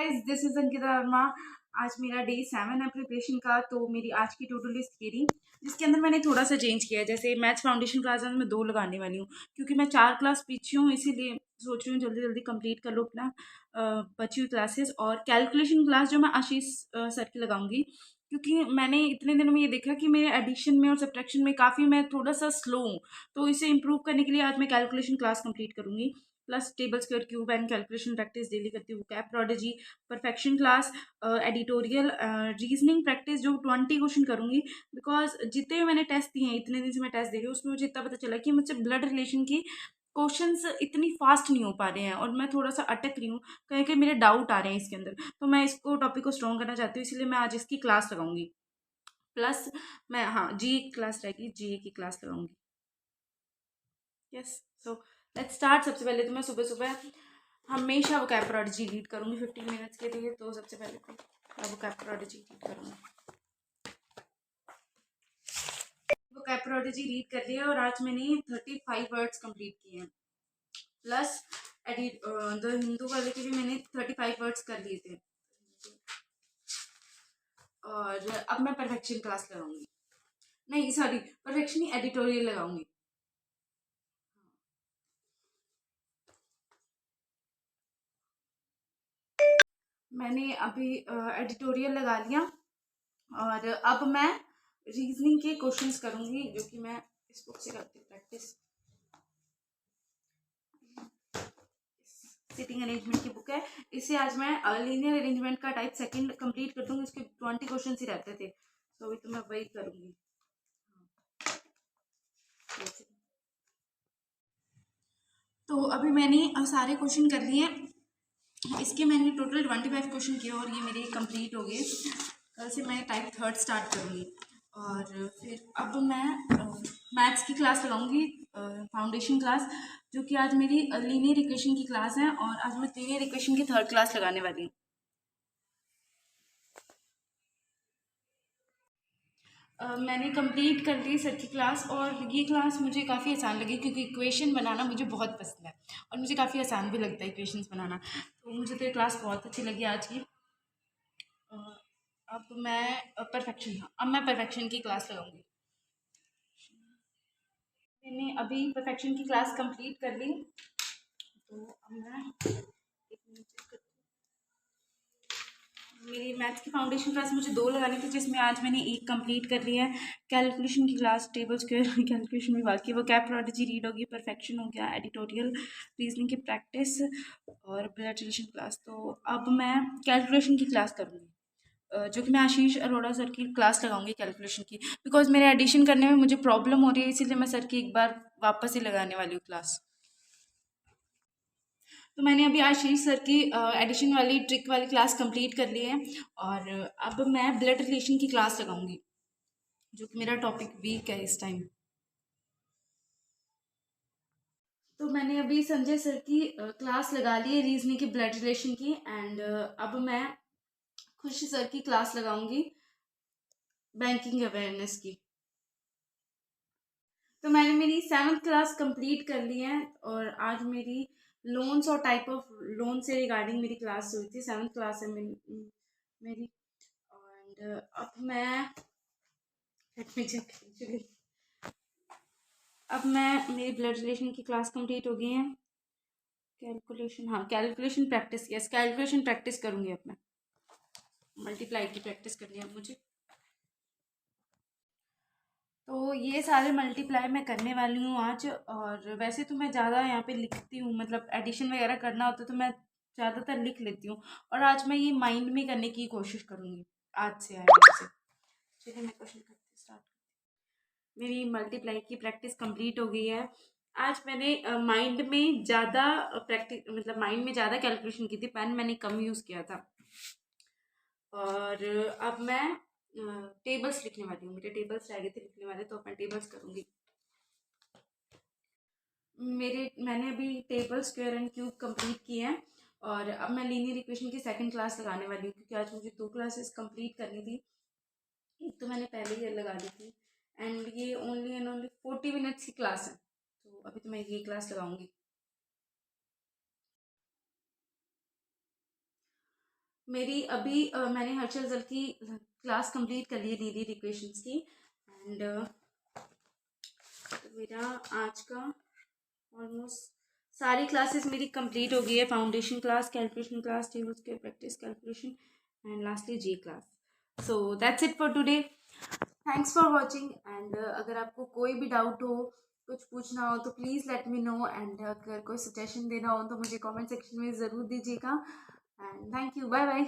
Guys, this is Ankita Verma. आज मेरा day 7 है प्रिपरेशन का। तो मेरी आज की टू डू लिस्ट ये रही, जिसके अंदर मैंने थोड़ा सा चेंज किया है। जैसे मैथ्स फाउंडेशन क्लास में मैं 2 लगाने वाली हूँ, क्योंकि मैं 4 क्लास पीछे हूँ, इसीलिए सोच रही हूँ जल्दी जल्दी कंप्लीट कर लो अपना बची हुई क्लासेस। और कैलकुलेशन क्लास जो मैं आशीष सर की लगाऊंगी, क्योंकि मैंने इतने दिनों में ये देखा कि मेरे एडिशन में और सब्ट्रैक्शन में काफ़ी मैं थोड़ा सा स्लो हूँ। तो इसे इम्प्रूव करने के लिए आज मैं कैलकुलेशन क्लास कंप्लीट करूंगी। Plus table square cube and calculation practice daily करती हूँ, cap prodigy, perfection class, editorial, reasoning practice जो 20 क्वेश्चन करूंगी। बिकॉज जितने भी मैंने टेस्ट दिए हैं, इतने दिन से मैं टेस्ट दे रही हूँ, उसमें मुझे इतना पता चला कि मुझसे ब्लड रिलेशन की क्वेश्चंस इतनी फास्ट नहीं हो पा रहे हैं और मैं थोड़ा सा अटक रही हूँ। कहीं कहीं मेरे डाउट आ रहे हैं इसके अंदर, तो मैं इसको टॉपिक को स्ट्रॉन्ग करना चाहती हूँ, इसलिए मैं आज इसकी क्लास लगाऊंगी। प्लस मैं, हाँ, जी की क्लास रहेगी, जी की क्लास लगाऊंगी। Yes, so let's start. सबसे पहले तो मैं सुबह सुबह हमेशा वो कैप प्रोडिजी रीड करूँगी 15 मिनट्स के लिए। तो सबसे पहले तो मैं वो कैप प्रोडिजी रीड करूँगी। वो कैप प्रोडिजी रीड कर लिया और आज मैंने 35 वर्ड्स कंप्लीट किए हैं। प्लस एडिट द हिंदू वाले के भी मैंने 35 वर्ड्स कर लिए थे। और अब मैं परफेक्शन क्लास लगाऊंगी, नहीं सॉरी, परफेक्शन ही, एडिटोरियल लगाऊंगी। मैंने अभी एडिटोरियल लगा लिया और अब मैं रीजनिंग के क्वेश्चंस करूंगी, जो कि मैं इस बुक से करती हूँ प्रैक्टिस। सिटिंग अरेंजमेंट की बुक है, इससे आज मैं लीनियर अरेंजमेंट का टाइप सेकंड कंप्लीट कर दूंगी। उसके 20 क्वेश्चन ही रहते थे, तो अभी तो मैं वही करूंगी। तो अभी मैंने सारे क्वेश्चन कर लिए हैं। इसके मैंने टोटल 25 क्वेश्चन किए और ये मेरे कंप्लीट हो गए। कल से मैं टाइप थर्ड स्टार्ट करूँगी। और फिर अब मैं मैथ्स की क्लास लगाऊंगी, फाउंडेशन क्लास, जो कि आज मेरी लीनियर इक्वेशन की क्लास है। और आज मैं लीनियर इक्वेशन की थर्ड क्लास लगाने वाली हूँ। मैंने कंप्लीट कर ली सर की क्लास, और ये क्लास मुझे काफ़ी आसान लगी, क्योंकि इक्वेशन बनाना मुझे बहुत पसंद है और मुझे काफ़ी आसान भी लगता है इक्वेशंस बनाना। तो मुझे तो ये क्लास बहुत अच्छी लगी आज की। अ, अब मैं परफेक्शन, हाँ, अब मैं परफेक्शन की क्लास लगाऊंगी। मैंने अभी परफेक्शन की क्लास कंप्लीट कर ली। तो अब मैं एक मिनट check करती हूँ। मेरी मैथ्स की फाउंडेशन क्लास मुझे 2 लगानी थी, जिसमें आज मैंने एक कंप्लीट कर लिया है। कैलकुलेशन की क्लास, टेबल स्क्वायर कैलकुलेशन भी बाकी है, वो कैप प्रोडिजी रीड होगी, परफेक्शन हो गया, एडिटोरियल, रीजनिंग की प्रैक्टिस और ब्लड रिलेशन क्लास। तो अब मैं कैलकुलेशन की क्लास करूँगी, जो कि मैं आशीष अरोड़ा सर की क्लास लगाऊंगी कैलकुलेशन की। बिकॉज मेरे एडिशन करने में मुझे प्रॉब्लम हो रही है, इसीलिए मैं सर की एक बार वापस ही लगाने वाली हूँ क्लास। तो मैंने अभी आशीष सर की एडिशन वाली ट्रिक वाली क्लास कंप्लीट कर ली है। और अब मैं ब्लड रिलेशन की क्लास लगाऊंगी, जो कि मेरा टॉपिक वीक है इस टाइम। तो मैंने अभी संजय सर की क्लास लगा ली है रीजनिंग की, ब्लड रिलेशन की। एंड अब मैं खुशी सर की क्लास लगाऊंगी बैंकिंग अवेयरनेस की। तो मैंने मेरी 7th क्लास कंप्लीट कर ली है। और आज मेरी लोन्स और टाइप ऑफ लोन से रिगार्डिंग मेरी क्लास हुई थी। 7th क्लास है मेरी। एंड अब मैं, लेट मी चेक एक्चुअली, अब मैं, मेरी ब्लड रिलेशन की क्लास कंप्लीट हो गई है। कैलकुलेशन, हाँ, calculation practice, yes, calculation practice करूँगी अब मैं। मल्टीप्लाई की प्रैक्टिस करनी है अब मुझे। तो ये सारे मल्टीप्लाई मैं करने वाली हूँ आज। और वैसे तो मैं ज़्यादा यहाँ पे लिखती हूँ, मतलब एडिशन वगैरह करना होता है तो मैं ज़्यादातर लिख लेती हूँ। और आज मैं ये माइंड में करने की कोशिश करूँगी, आज से आगे से। चलिए मैं क्वेश्चन करती स्टार्ट। मेरी मल्टीप्लाई की प्रैक्टिस कंप्लीट हो गई है। आज मैंने माइंड में ज़्यादा प्रैक्टिस, मतलब माइंड में ज़्यादा कैलकुलेशन की थी, पेन मैंने कम यूज़ किया था। और अब मैं टेबल्स लिखने वाली हूँ, मेरे टेबल्स रह गए थे लिखने वाले, तो मैं टेबल्स करूँगी। मैंने अभी table square and cube complete किए हैं। और अब मैं लीनियर इक्वेशन की सेकंड क्लास लगाने वाली हूँ, क्योंकि आज मुझे 2 क्लासेस कंप्लीट करनी थी। एक तो मैंने पहले ही लगा दी थी। एंड ये ओनली एंड ओनली 40 मिनट्स की क्लास है, तो अभी तो मैं ये क्लास लगाऊंगी। मेरी अभी मैंने हर्षल जल की क्लास कंप्लीट कर ली है, लीनियर इक्वेशंस की। एंड मेरा आज का ऑलमोस्ट सारी क्लासेस मेरी कंप्लीट हो गई है। Foundation class, calculation class, tables के practice calculation, and lastly G class. So that's it for today. Thanks for watching. And अगर आपको कोई भी डाउट हो, कुछ पूछना हो तो please let me know. And अगर कोई सजेशन देना हो तो मुझे कमेंट सेक्शन में ज़रूर दीजिएगा। And thank you, bye bye.